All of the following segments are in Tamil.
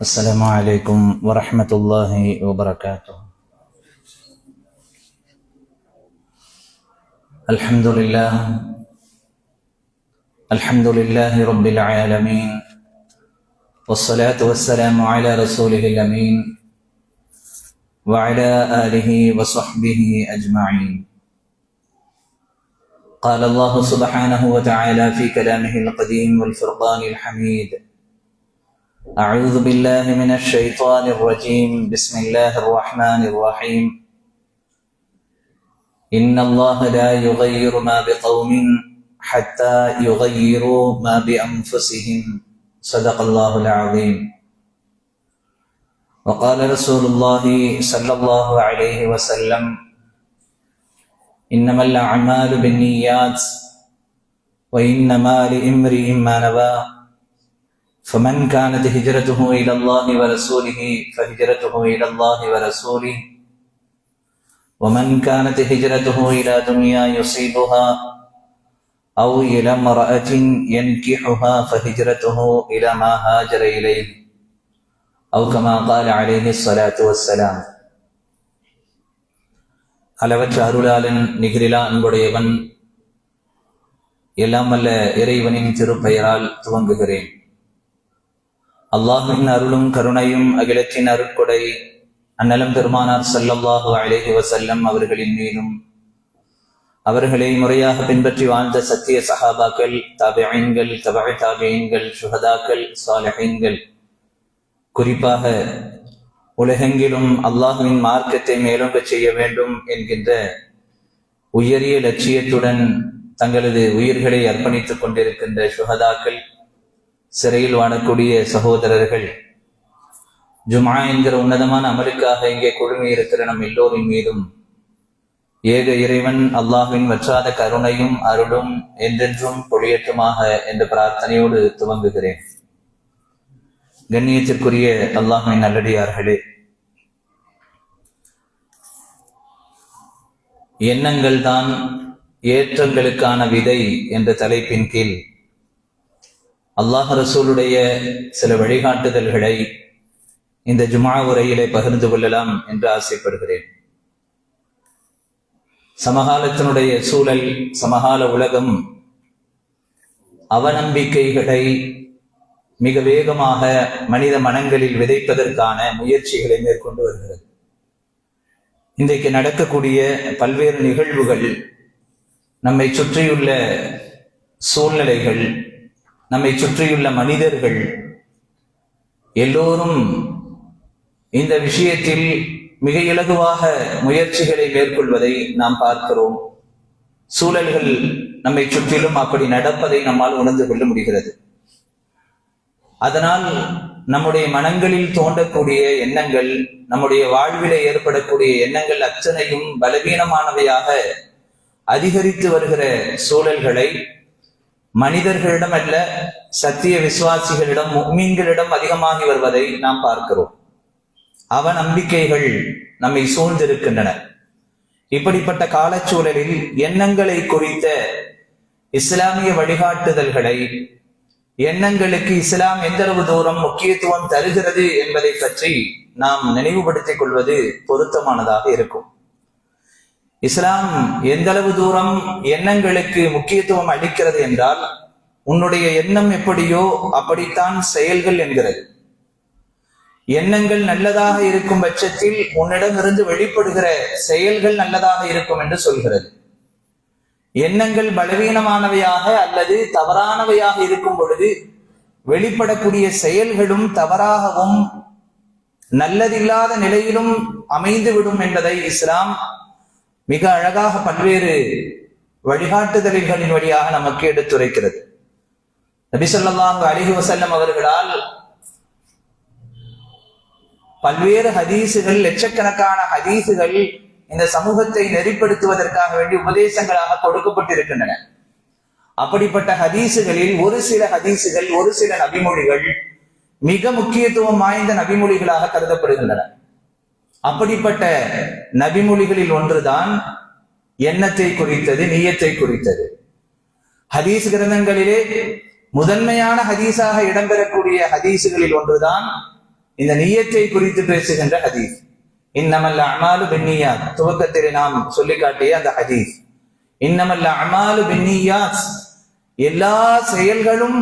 السلام عليكم ورحمة الله وبركاته. الحمد لله رب العالمين، والصلاة والسلام على رسوله الأمين وعلى آله وصحبه أجمعين. قال الله سبحانه وتعالى في كلامه القديم والفرقان الحميد: أعوذ بالله من الشيطان الرجيم، بسم الله الرحمن الرحيم. إن الله لا يغير ما بقوم حتى يغيروا ما بأنفسهم، صدق الله العظيم. وقال رسول الله صلى الله عليه وسلم: إنما الأعمال بالنيات وإنما لامرئ ما نوى، فمن كانت هجرته إلى الله ورسوله فهجرته إلى الله ورسوله، ومن كانت هجرته إلى دنيا يصيبها أو إلى امرأة ينكحها فهجرته إلى ما هاجر إليه، أو كما قال عليه الصلاة والسلام. அளவற்ற அருளாளன் நிகரிலா அன்புடையவன் எல்லாம் வல்ல இறைவனின் திருப்பெயரால் துவங்குகிறேன். அல்லாஹ்வின் அருளும் கருணையும் அகிலத்தின் அருட்கொடை அந்நலம் பெருமானார் ஸல்லல்லாஹு அலைஹி வஸல்லம் அவர்களின் மீதும், அவர்களை முறையாக பின்பற்றி வாழ்ந்த சத்திய சஹாபாக்கள், தாபிஈன்கள், தபஅ தாபிஈன்கள், சுஹதாக்கள், சாலிஹீன்கள், குறிப்பாக உலகெங்கிலும் அல்லாஹ்வின் மார்க்கத்தை மேலோங்கச் செய்ய வேண்டும் என்கின்ற உயரிய லட்சியத்துடன் தங்களது உயிர்களை அர்ப்பணித்துக் கொண்டிருக்கின்ற சுஹதாக்கள், சிறையில் வாழக்கூடிய சகோதரர்கள், ஜும்ஆ என்கிற உன்னதமான அமலுக்காக இங்கே குழுமி இருக்கிற நம் எல்லோரின் மீதும் ஏக இறைவன் அல்லாஹ்வின் வற்றாத கருணையும் அருளும் என்றென்றும் பொழியட்டுமாக என்ற பிரார்த்தனையோடு துவங்குகிறேன். கண்ணியத்திற்குரிய அல்லாஹ்வின் நல்லடியார்களே, எண்ணங்கள் தான் ஏற்றங்களுக்கான விதை என்ற தலைப்பின் கீழ் அல்லாஹ் ரசூலுடைய சில வழிகாட்டுதல்களை இந்த ஜும்ஆ உரையிலே பகிர்ந்து கொள்ளலாம் என்று ஆசைப்படுகிறேன். சமகாலத்தினுடைய சூழல், சமகால உலகம் அவநம்பிக்கைகளை மிக வேகமாக மனித மனங்களில் விதைப்பதற்கான முயற்சிகளை மேற்கொண்டு வருகிறது. இன்றைக்கு நடக்கக்கூடிய பல்வேறு நிகழ்வுகள், நம்மை சுற்றியுள்ள சூழ்நிலைகள், நம்மை சுற்றியுள்ள மனிதர்கள் எல்லோரும் இந்த விஷயத்தில் மிக இலகுவாக முயற்சிகளை மேற்கொள்வதை நாம் பார்க்கிறோம். சூழல்கள் நம்மை சுற்றிலும் அப்படி நடப்பதை நம்மால் உணர்ந்து கொள்ள முடிகிறது. அதனால் நம்முடைய மனங்களில் தோன்றக்கூடிய எண்ணங்கள், நம்முடைய வாழ்விலே ஏற்படக்கூடிய எண்ணங்கள் அத்தனையும் பலவீனமானவையாக அதிகரித்து வருகிற சூழல்களை மனிதர்களிடம் அல்ல, சத்திய விசுவாசிகளிடம், முஃமின்களிடம் அதிகமாகி வருவதை நாம் பார்க்கிறோம். அவநம்பிக்கைகள் நம்மை சூழ்ந்திருக்கின்றன. இப்படிப்பட்ட காலச்சூழலில் எண்ணங்களை குறித்த இஸ்லாமிய வழிகாட்டுதல்களை, எண்ணங்களுக்கு இஸ்லாம் எந்தளவு தூரம் முக்கியத்துவம் தருகிறது என்பதை பற்றி நாம் நினைவுபடுத்திக் கொள்வது பொருத்தமானதாக இருக்கும். இஸ்லாம் எந்தளவு தூரம் எண்ணங்களுக்கு முக்கியத்துவம் அளிக்கிறது என்றால், உன்னுடைய எண்ணம் எப்படியோ அப்படித்தான் செயல்கள் என்கிறது. எண்ணங்கள் நல்லதாக இருக்கும் பட்சத்தில் உன்னிடமிருந்து வெளிப்படுகிற செயல்கள் நல்லதாக இருக்கும் என்று சொல்கிறது. எண்ணங்கள் பலவீனமானவையாக அல்லது தவறானவையாக இருக்கும் பொழுது வெளிப்படக்கூடிய செயல்களும் தவறாகவும் நல்லதில்லாத நிலையிலும் அமைந்துவிடும் என்பதை இஸ்லாம் மிக அழகாக பல்வேறு வழிகாட்டுதல்களின் வழியாக நமக்கு எடுத்துரைக்கிறது. நபி ஸல்லல்லாஹு அலைஹி வஸல்லம் அவர்களால் பல்வேறு ஹதீசுகள், லட்சக்கணக்கான ஹதீசுகள் இந்த சமூகத்தை நெறிப்படுத்துவதற்காக வேண்டி உபதேசங்களாக கொடுக்கப்பட்டிருக்கின்றன. அப்படிப்பட்ட ஹதீசுகளில் ஒரு சில ஹதீசுகள், ஒரு சில நபிமொழிகள் மிக முக்கியத்துவம் வாய்ந்த நபிமொழிகளாக கருதப்படுகின்றன. அப்படிப்பட்ட நபிமொழிகளில் ஒன்றுதான் எண்ணத்தை குறித்தது, நியத்தை குறித்தது. ஹதீஸ் கிரந்தங்களிலே முதன்மையான ஹதீஸாக இடம்பெறக்கூடிய ஹதீசுகளில் ஒன்றுதான் இந்த நியத்தை குறித்து பேசுகின்ற ஹதீஸ். இன்னமல் அமாலு பின்னியாத், துவக்கத்திலே நாம் சொல்லி காட்டிய அந்த ஹதீஸ். இன்னமல் அமாலு பின்னியாத், எல்லா செயல்களும்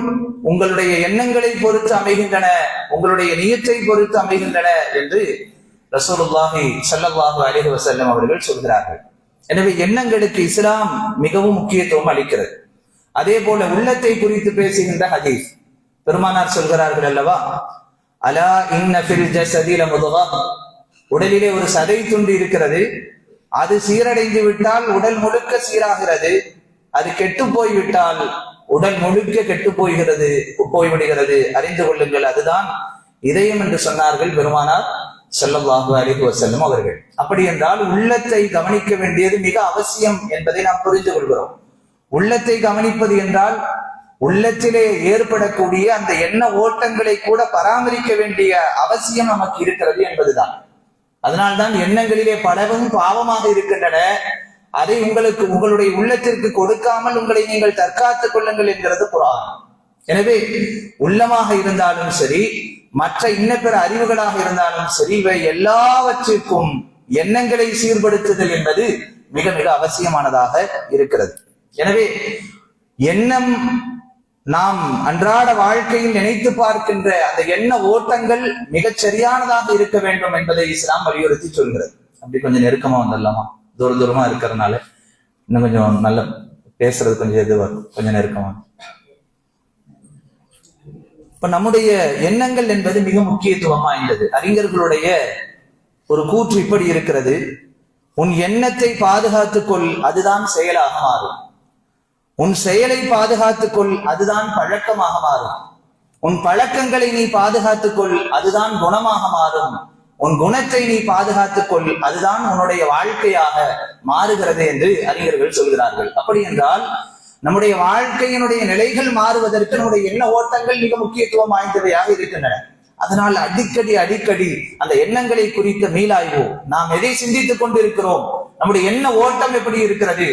உங்களுடைய எண்ணங்களை பொறுத்து அமைகின்றன, உங்களுடைய நியத்தை பொறுத்து அமைகின்றன என்று ரசூலுல்லாஹி ஸல்லல்லாஹு அலைஹி வஸல்லம் அவர்கள் சொல்கிறார்கள். எனவே எண்ணங்களுக்கு இஸ்லாம் மிகவும் முக்கியத்துவம் அளிக்கிறது. அதே போல உள்ளத்தை குறித்து பேசுகின்ற ஹதீஸ், பெருமானார் சொல்கிறார்கள் அல்லவா, அலா இன்ன ஃபில் ஜஸதி லமுதுகா, உடலிலே ஒரு சதை துண்டு இருக்கிறது, அது சீரடைந்து விட்டால் உடல் முழுக்க சீராகிறது, அது கெட்டு போய்விட்டால் உடல் முழுக்க கெட்டு போய்விடுகிறது, அறிந்து கொள்ளுங்கள், அதுதான் இதயம் என்று சொன்னார்கள் பெருமானார் ஸல்லல்லாஹு அலைஹி வஸல்லம் அவர்கள். அப்படி என்றால் உள்ளத்தை கவனிக்க வேண்டியது மிக அவசியம் என்பதை நாம் புரிந்து கொள்கிறோம். உள்ளத்தை கவனிப்பது என்றால் உள்ளத்திலே ஏற்படக்கூடிய அந்த எண்ண ஓட்டங்களை கூட பராமரிக்க வேண்டிய அவசியம் நமக்கு இருக்கிறது என்பதுதான். அதனால்தான் எண்ணங்களிலே பலவும் பாவமாக இருக்கின்றன, அதை உங்களுடைய உள்ளத்திற்கு கொடுக்காமல் உங்களை நீங்கள் தற்காத்துக் கொள்ளுங்கள் என்கிறது குர்ஆன். எனவே உள்ளமாக இருந்தாலும் சரி, மற்ற இன்ன பிற அறிவுகளாக இருந்தாலும் சரி, இவை எல்லாவற்றிற்கும் எண்ணங்களை சீர்படுத்துதல் என்பது மிக மிக அவசியமானதாக இருக்கிறது. எனவே எண்ணம் நாம் அன்றாட வாழ்க்கையில் நினைத்து பார்க்கின்ற அந்த எண்ண ஓட்டங்கள் மிகச் சரியானதாக இருக்க வேண்டும் என்பதை இஸ்லாம் வலியுறுத்தி சொல்கிறது. அப்படி கொஞ்சம் நெருக்கமா வந்துடலாமா? தூரமா இருக்கிறதுனால இன்னும் கொஞ்சம் நல்ல பேசுறது கொஞ்சம் எதுவா கொஞ்சம் நெருக்கமா. இப்ப நம்முடைய எண்ணங்கள் என்பது மிக முக்கியத்துவம் வாய்ந்தது. அறிஞர்களுடைய ஒரு கூற்று இப்படி இருக்கிறது, உன் எண்ணத்தை பாதுகாத்துக்கொள், அதுதான் செயலாக மாறும். உன் செயலை பாதுகாத்துக்கொள், அதுதான் பழக்கமாக மாறும். உன் பழக்கங்களை நீ பாதுகாத்துக்கொள், அதுதான் குணமாக மாறும். உன் குணத்தை நீ பாதுகாத்துக்கொள், அதுதான் உன்னுடைய வாழ்க்கையாக மாறுகிறது என்று அறிஞர்கள் சொல்கிறார்கள். அப்படி என்றால் நம்முடைய வாழ்க்கையினுடைய நிலைகள் மாறுவதற்கு நம்முடைய எண்ண ஓட்டங்கள் மிக முக்கியத்துவம் வாய்ந்தவையாக இருக்கின்றன. அதனால் அடிக்கடி அந்த எண்ணங்களை குறித்த மீளாய்வு, நாம் எதை சிந்தித்துக் கொண்டிருக்கிறோம், நம்முடைய எண்ண ஓட்டம் எப்படி இருக்கிறது,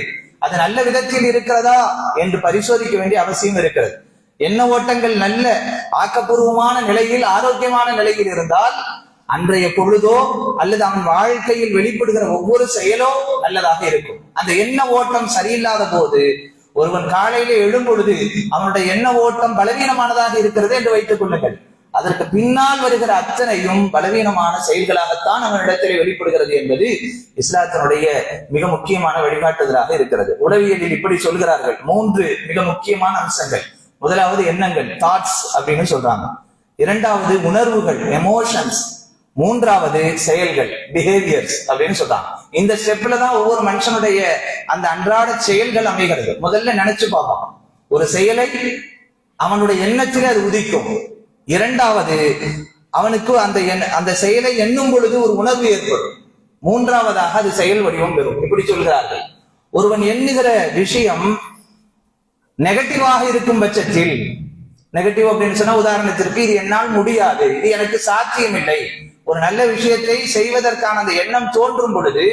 அது நல்ல விதத்தில் இருக்கிறதா என்று பரிசோதிக்க வேண்டிய அவசியம் இருக்கிறது. எண்ண ஓட்டங்கள் நல்ல ஆக்கப்பூர்வமான நிலையில், ஆரோக்கியமான நிலையில் இருந்தால் அன்றைய பொழுதோ அல்லது அவன் வாழ்க்கையில் வெளிப்படுகிற ஒவ்வொரு செயலோ நல்லதாக இருக்கும். அந்த எண்ண ஓட்டம் சரியில்லாத போது, ஒருவன் காலையில எழும் பொழுது அவனுடைய எண்ண ஓட்டம் பலவீனமானதாக இருக்கிறது என்று வைத்துக் கொள்ளுங்கள், அதற்கு பின்னால் வருகிற அத்தனையும் பலவீனமான செயல்களாகத்தான் அவனிடத்திலே வெளிப்படுகிறது என்பது இஸ்லாத்தினுடைய மிக முக்கியமான வழிகாட்டுதலாக இருக்கிறது. உளவியலில் இப்படி சொல்கிறார்கள், 3 மிக முக்கியமான அம்சங்கள். முதலாவது எண்ணங்கள், தாட்ஸ் அப்படின்னு சொல்றாங்க. இரண்டாவது உணர்வுகள், எமோஷன்ஸ். மூன்றாவது செயல்கள், பிஹேவியர்ஸ் அப்படின்னு சொல்றாங்க. இந்த ஸ்டெப்ல தான் ஒவ்வொரு மனுஷனுடைய அந்த அன்றாட செயல்கள் அமைகிறது. முதல்ல நினைச்சு பார்ப்போம், ஒரு செயலை அவனுடைய எண்ணத்திலே அது உதிக்கும். இரண்டாவது அவனுக்கு அந்த செயலை எண்ணும் பொழுது ஒரு உணர்வு ஏற்படும். மூன்றாவதாக அது செயல் வடிவம் பெறும். இப்படி சொல்கிறார்கள். ஒருவன் எண்ணுகிற விஷயம் நெகட்டிவாக இருக்கும் பட்சத்தில், நெகட்டிவ் அப்படின்னு சொன்னா உதாரணத்திற்கு இது என்னால் முடியாது, இது எனக்கு சாத்தியம் இல்லை, ஒரு நல்ல விஷயத்தை செய்வதற்கான அந்த எண்ணம் தோன்றும் பொழுது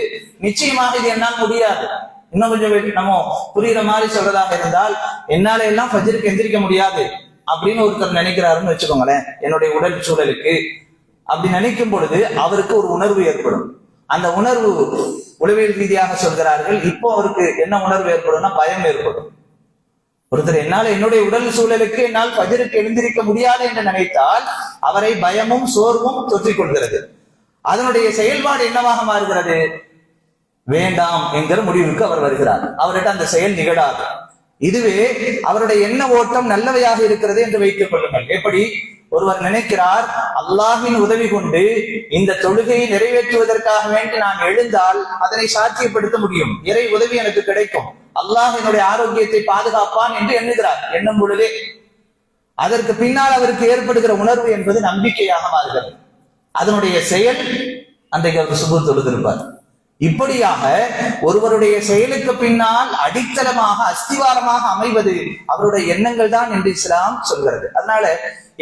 நிச்சயமாக இது என்னால் முடியாது. இன்னும் கொஞ்சம் நம்ம புரியுற மாதிரி சொல்றதாக இருந்தால், என்னால எல்லாம் ஃபஜ்ருக்கு எந்திரிக்க முடியாது அப்படின்னு ஒருத்தர் நினைக்கிறாருன்னு வச்சுக்கோங்களேன், என்னுடைய உடல் சூழலுக்கு. அப்படி நினைக்கும் பொழுது அவருக்கு ஒரு உணர்வு ஏற்படும். அந்த உணர்வு உளவியல் ரீதியாக சொல்கிறார்கள், இப்போ அவருக்கு என்ன உணர்வு ஏற்படும்னா பயம் ஏற்படும். ஒருத்தர் என்னால் என்னுடைய உடல் சூழலுக்கு என்னால் ஃபஜ்ருக்கு எழுந்திருக்க முடியாது என்று நினைத்தால் அவரை பயமும் சோர்வும் தொற்றிக் கொள்கிறது. அதனுடைய செயல்பாடு என்னவாக மாறுகிறது? வேண்டாம் என்கிற முடிவுக்கு அவர் வருகிறார். அவர்கிட்ட அந்த செயல் நிகழாது. இதுவே அவருடைய எண்ண ஓட்டம் நல்லவையாக இருக்கிறது என்று வைத்துக் கொள்ளுங்கள். எப்படி ஒருவர் நினைக்கிறார், அல்லாஹ்வின் உதவி கொண்டு இந்த தொழுகையை நிறைவேற்றுவதற்காக வேண்டி நான் எழுந்தால் அதனை சாட்சியப்படுத்த முடியும், இறை உதவி எனக்கு கிடைக்கும், அல்லாஹ் என்னுடைய ஆரோக்கியத்தை பாதுகாப்பான் என்று எண்ணுகிறார். எண்ணும் பொழுதே அதற்கு பின்னால் அவருக்கு ஏற்படுகிற உணர்வு என்பது நம்பிக்கையாக மாறுகிறது. அதனுடைய செயல் அன்றைக்கு அவர் சுபூர் தொழுதிருப்பார். இப்படியாக ஒருவருடைய செயலுக்கு பின்னால் அடித்தளமாக அஸ்திவாரமாக அமைவது அவருடைய எண்ணங்கள் தான் என்று இஸ்லாம் சொல்கிறது. அதனால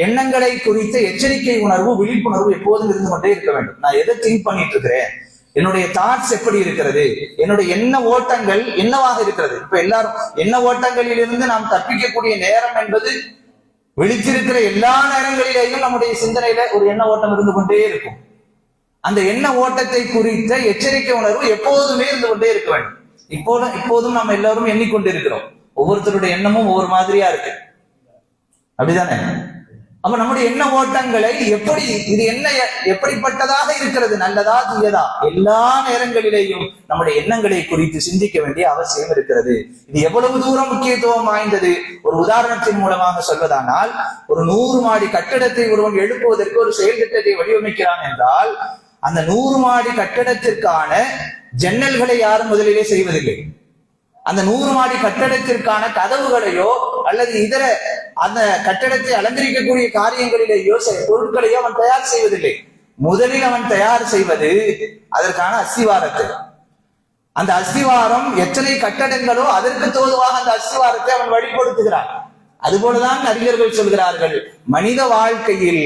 எண்ணங்களை குறித்த எச்சரிக்கை உணர்வு, விழிப்புணர்வு எப்போதும் இருந்து கொண்டே இருக்க வேண்டும். நான் எதை திங்க் பண்ணிட்டு இருக்கிறேன், என்னுடைய தாட்ஸ் எப்படி இருக்கிறது, என்னுடைய எண்ண ஓட்டங்கள் என்னவாக இருக்கிறது. இப்ப எல்லாரும் எண்ண ஓட்டங்களில் இருந்து நாம் தப்பிக்கக்கூடிய நேரம் என்பது விழித்திருக்கிற எல்லா நேரங்களிலேயும் நம்முடைய சிந்தனையில ஒரு எண்ண ஓட்டம் இருந்து கொண்டே இருக்கும். அந்த எண்ண ஓட்டத்தை குறித்த எச்சரிக்கை உணர்வு எப்போதுமே இருந்து கொண்டே இருக்க வேண்டும். இப்போதும் நம்ம எல்லாரும் எண்ணிக்கொண்டிருக்கிறோம். ஒவ்வொருத்தருடைய எண்ணமும் ஒவ்வொரு மாதிரியா இருக்கு, அப்படிதானே? அப்ப நம்முடைய எண்ண ஓட்டங்களை இது என்ன எப்படிப்பட்டதாக இருக்கிறது, நல்லதா தீயதா, எல்லா நேரங்களிலேயும் நம்முடைய எண்ணங்களை குறித்து சிந்திக்க வேண்டிய அவசியம் இருக்கிறது. இது எவ்வளவு தூரம் முக்கியத்துவம் வாய்ந்தது ஒரு உதாரணத்தின் மூலமாக சொல்வதானால், ஒரு 100 மாடி கட்டிடத்தை ஒருவன் எழுப்புவதற்கு ஒரு செயல் திட்டத்தை வடிவமைக்கிறான் என்றால், அந்த 100 மாடி கட்டிடத்திற்கான ஜன்னல்களை யாரும் முதலிலே செய்வதில்லை. அந்த 100 மாடி கட்டடத்திற்கான கதவுகளையோ அல்லது இதர அந்த கட்டடத்தை அலங்கரிக்கக்கூடிய காரியங்களிலேயோ பொருட்களையோ அவன் தயார் செய்வதில்லை. முதலில் அவன் தயார் செய்வது அதற்கான அஸ்திவாரத்தை. அந்த அஸ்திவாரம் எத்தனை கட்டடங்களோ அதற்கு தோதுவாக அந்த அஸ்திவாரத்தை அவன் வழிபடுத்துகிறான். அதுபோலதான் அறிஞர்கள் சொல்கிறார்கள், மனித வாழ்க்கையில்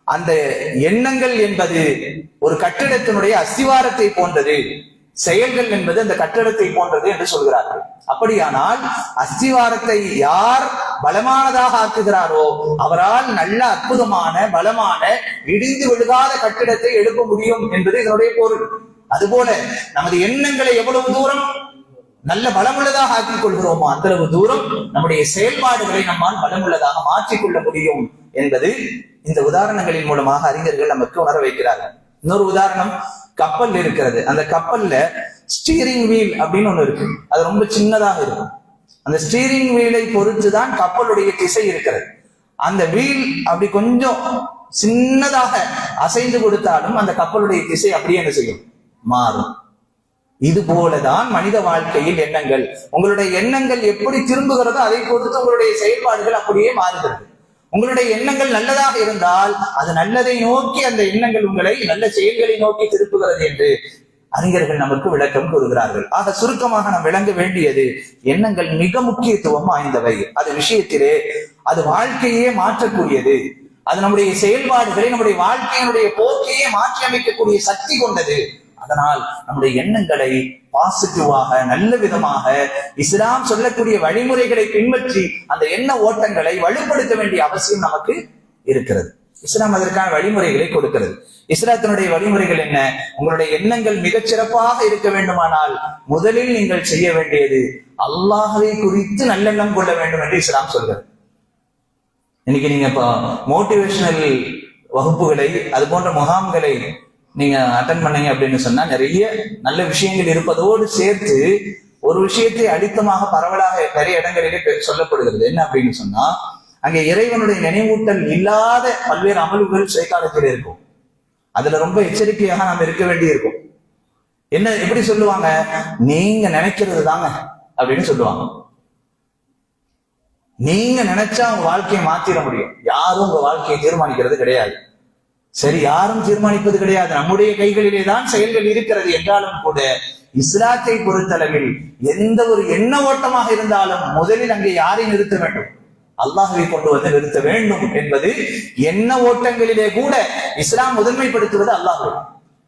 அந்த எண்ணங்கள் என்பது ஒரு கட்டிடத்தினுடைய அஸ்திவாரத்தை போன்றது, செயல்கள் என்பது அந்த கட்டடத்தை போன்றது என்று சொல்கிறார்கள். அப்படியானால் அஸ்திவாரத்தை யார் பலமானதாக ஆக்குகிறாரோ அவரால் நல்ல அற்புதமான பலமான இடிந்து விழுகாத கட்டிடத்தை எழுப்ப முடியும் என்பது இதனுடைய பொருள். அதுபோல நமது எண்ணங்களை எவ்வளவு தூரம் நல்ல பலமுள்ளதாக ஆக்கிக் கொள்கிறோமோ அந்த அளவு தூரம் நம்முடைய செயல்பாடுகளை நம்மால் பலமுள்ளதாக மாற்றிக்கொள்ள முடியும் என்பது இந்த உதாரணங்களின் மூலமாக அறிஞர்கள் நமக்கு உணர வைக்கிறார்கள். இன்னொரு உதாரணம், கப்பல் இருக்கிறது. அந்த கப்பல்ல ஸ்டீரிங் வீல் அப்படின்னு ஒண்ணு இருக்கு. அது ரொம்ப சின்னதாக இருக்கும். அந்த ஸ்டீரிங் வீலை பொறுத்துதான் கப்பலுடைய திசை இருக்கிறது. அந்த வீல் அப்படி கொஞ்சம் சின்னதாக அசைந்து கொடுத்தாலும் அந்த கப்பலுடைய திசை அப்படியே என்ன செய்யும், மாறும். இது போலதான் மனித வாழ்க்கையில் எண்ணங்கள். உங்களுடைய எண்ணங்கள் எப்படி திரும்புகிறதோ அதை பொறுத்து உங்களுடைய செயல்பாடுகள் அப்படியே மாறுகிறது. உங்களுடைய எண்ணங்கள் நல்லதாக இருந்தால் அது நல்லதை நோக்கி அந்த எண்ணங்கள் உங்களை நல்ல செயல்களை நோக்கி திருப்புகிறது என்று அறிஞர்கள் நமக்கு விளக்கம் கூறுகிறார்கள். ஆக சுருக்கமாக நாம் விளங்க வேண்டியது, எண்ணங்கள் மிக முக்கியத்துவம் வாய்ந்தவை. அது விஷயத்திலே அது வாழ்க்கையே மாற்றக்கூடியது. அது நம்முடைய செயல்பாடுகளை நம்முடைய வாழ்க்கையினுடைய போக்கையே மாற்றி அமைக்கக்கூடிய சக்தி கொண்டது. அதனால் நம்முடைய எண்ணங்களை பாசிட்டிவாக நல்ல விதமாக இஸ்லாம் சொல்லக்கூடிய வழிமுறைகளை பின்பற்றி அந்த எண்ண ஓட்டங்களை வலுப்படுத்த வேண்டிய அவசியம் நமக்கு இருக்கிறது. இஸ்லாம் அதற்கான வழிமுறைகளை கொடுக்கிறது. இஸ்லாத்தினுடைய வழிமுறைகள் என்ன? உங்களுடைய எண்ணங்கள் மிகச் சிறப்பாக இருக்க வேண்டுமானால் முதலில் நீங்கள் செய்ய வேண்டியது அல்லாஹ்வை குறித்து நல்லெண்ணம் கொள்ள வேண்டும் என்று இஸ்லாம் சொல்கிறது. இன்னைக்கு நீங்க இப்போ மோட்டிவேஷனல் வகுப்புகளை அது போன்ற முகாம்களை நீங்க அட்டன் பண்ணீங்க அப்படின்னு சொன்னா நிறைய நல்ல விஷயங்கள் இருப்பதோடு சேர்த்து ஒரு விஷயத்தை அடித்தமாக பரவலாக நிறைய இடங்களிலே சொல்லப்படுகிறது. என்ன அப்படின்னு சொன்னா, அங்கே இறைவனுடைய நினைவூட்டல் இல்லாத பல்வேறு அமல்கள் சைக்காலஜியில இருக்கும். அதுல ரொம்ப எச்சரிக்கையாக நாம் இருக்க வேண்டி இருக்கும். என்ன எப்படி சொல்லுவாங்க, நீங்க நினைக்கிறது தாங்க அப்படின்னு சொல்லுவாங்க. நீங்க நினைச்சா உங்க வாழ்க்கையை மாத்திர முடியும். யாரும் உங்க வாழ்க்கையை தீர்மானிக்கிறது கிடையாது. சரி, யாரும் தீர்மானிப்பது கிடையாது. நம்முடைய கைகளிலே தான் செயல்கள் இருக்கிறது. என்றாலும் கூட இஸ்லாத்தை பொறுத்தளவில் எந்த ஒரு எண்ண ஓட்டமாக இருந்தாலும் முதலில் அங்கே யாரை நிறுத்த வேண்டும்? அல்லாஹ்வை கொண்டு வந்து நிறுத்த வேண்டும் என்பது எண்ண ஓட்டங்களிலே கூட இஸ்லாம் முதன்மைப்படுத்துவது அல்லாஹ்வை.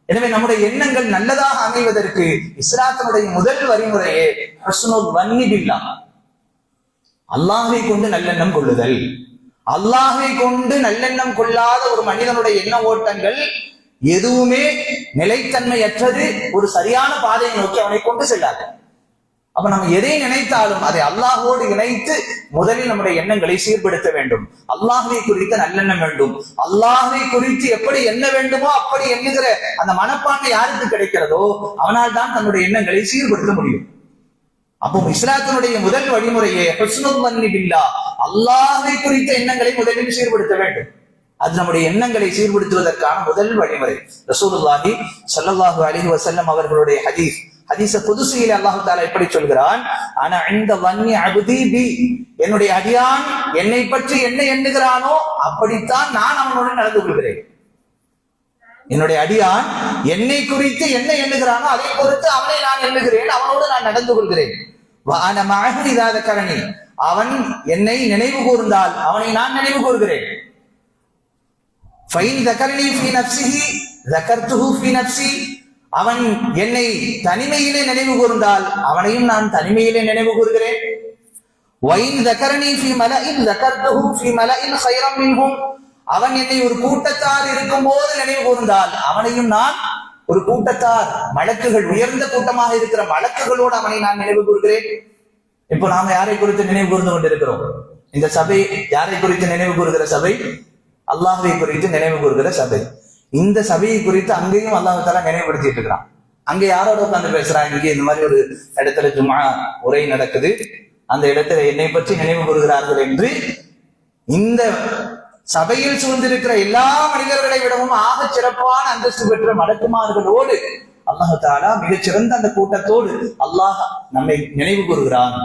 எனவே நம்முடைய எண்ணங்கள் நல்லதாக அமைவதற்கு இஸ்லாத்தினுடைய முதல் வழிமுறையே ஹுஸ்னுல் வன்னி பில்லாஹ், அல்லாஹ்வை கொண்டு நல்லெண்ணம் கொள்ளுதல். அல்லாஹ்வை கொண்டு நல்லெண்ணம் கொள்ளாத ஒரு மனிதனுடைய எண்ண ஓட்டங்கள் எதுவுமே நிலைத்தன்மையற்றது, ஒரு சரியான பாதையை நோக்கி அவனை கொண்டு செல்லாது. அப்ப நம்ம எதை நினைத்தாலும் அதை அல்லாஹோடு இணைத்து முதலில் நம்முடைய எண்ணங்களை சீர்படுத்த வேண்டும். அல்லாஹ்வை குறித்து நல்லெண்ணம் வேண்டும். அல்லாஹ்வை குறித்து எப்படி எண்ண வேண்டுமோ அப்படி எண்ணுகிற அந்த மனப்பான்மை யாருக்கு கிடைக்கிறதோ அவனால் தான் தன்னுடைய எண்ணங்களை சீர்படுத்த முடியும். அப்போ இஸ்லாத்தினுடைய முதல் வழிமுறையே ஹுஸ்னுல் வன்னி பில்லாஹ், அல்லாஹ்வை குறித்த எண்ணங்களை முதலில் சீர்படுத்த வேண்டும். அது நம்முடைய எண்ணங்களை சீர்படுத்துவதற்கான முதல் வழிமுறை. ரசூலுல்லாஹி ஸல்லல்லாஹு அலைஹி வஸல்லம் அவர்களுடைய ஹதீஸ குதுஸியிலே அல்லாஹ் தஆலா எப்படி சொல்கிறான், அன இன்த வன்னி அப்தி பி, என்னுடைய அடியான் என்னை பற்றி என்ன எண்ணுகிறானோ அப்படித்தான் நான் அவனுடன் நடந்து கொள்கிறேன். என்னுடைய அடியான் என்னை குறித்து என்ன எண்ணுகிறானோ அதை பொறுத்து அவனை நான் எண்ணுகிறேன், அவனோடு நான் நடந்து கொள்கிறேன். அவன் என்னை நினைவு கூர்ந்தால் அவனை நான் நினைவு கூறுகிறேன். அவன் என்னை தனிமையிலே நினைவு கூர்ந்தால் அவனையும் நான் தனிமையிலே நினைவு கூறுகிறேன். வைன் தகரணி ஃபீ மலஇன் தகர்துஹு ஃபீ மலஇன் கைரம் மின்ஹும், அவன் என்னை ஒரு கூட்டத்தார் இருக்கும் போது நினைவு கூர்ந்தால் அவனையும் நான் ஒரு கூட்டத்தார், மலக்குகள் உயர்ந்த கூட்டமாக இருக்கிற மலக்குகளோடு அவனை நான் நினைவு கூறுகிறேன். இப்போ நாம யாரை குறித்து நினைவு கூர்ந்து கொண்டிருக்கிறோம்? இந்த சபை யாரை குறித்து நினைவு கூறுகிற சபை? அல்லாஹ்வை குறித்து நினைவு கூறுகிற சபை. இந்த சபையை குறித்து அங்கேயும் அல்லாஹ் தஆலா நினைவுபடுத்திட்டு இருக்கிறான். அங்க யாரோட உட்கார்ந்து பேசுறாங்க? இங்கே இந்த மாதிரி ஒரு இடத்துல ஜும்ஆ உரை நடக்குது, அந்த இடத்துல என்னை பற்றி நினைவு கூறுகிறார்கள் என்று இந்த சபையில் சூழ்ந்திருக்கிற எல்லா மனிதர்களை விடவும் ஆக சிறப்பான அந்தஸ்து பெற்ற மலக்குமார்களோடு அல்லாஹ் தஆலா மிகச்சிறந்த அந்த கூட்டத்தோடு அல்லாஹ் நம்மை நினைவு கூறுகிறான்.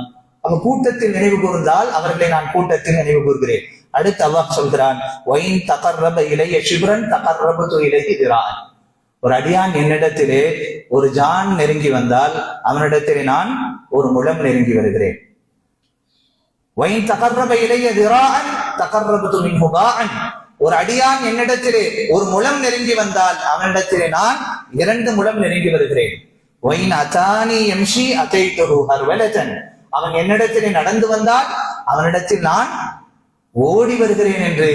அவ கூட்டத்தில் நினைவு கூர்ந்தால் அவர்களை நான் கூட்டத்தில் நினைவு கூறுகிறேன். அடுத்து அல்லாஹ் சொல்கிறான், வைன் தகர்ரப இலைய ஷிப்ரன் தகர்ரபது இலைஹி திரான், ஒரு அடியான் என்னிடத்திலே ஒரு ஜான் நெருங்கி வந்தால் அவனிடத்திலே நான் ஒரு முழம் நெருங்கி வருகிறேன். வைன் தகர்ரப இலைய திரான் தகர்ரபது மின்ஹு பாஅன், ஒரு அடியான் என்னிடத்திலே ஒரு முழம் நெருங்கி வந்தால் அவனிடத்திலே நான் 2 முழம் நெருங்கி வருகிறேன். வைன் அதானி யம்ஷி அதைதுஹு ஹர்வலதன், அவன் என்னிடத்திலே நடந்து வந்தால் அவனிடத்தில் நான் ஓடி வருகிறேன் என்று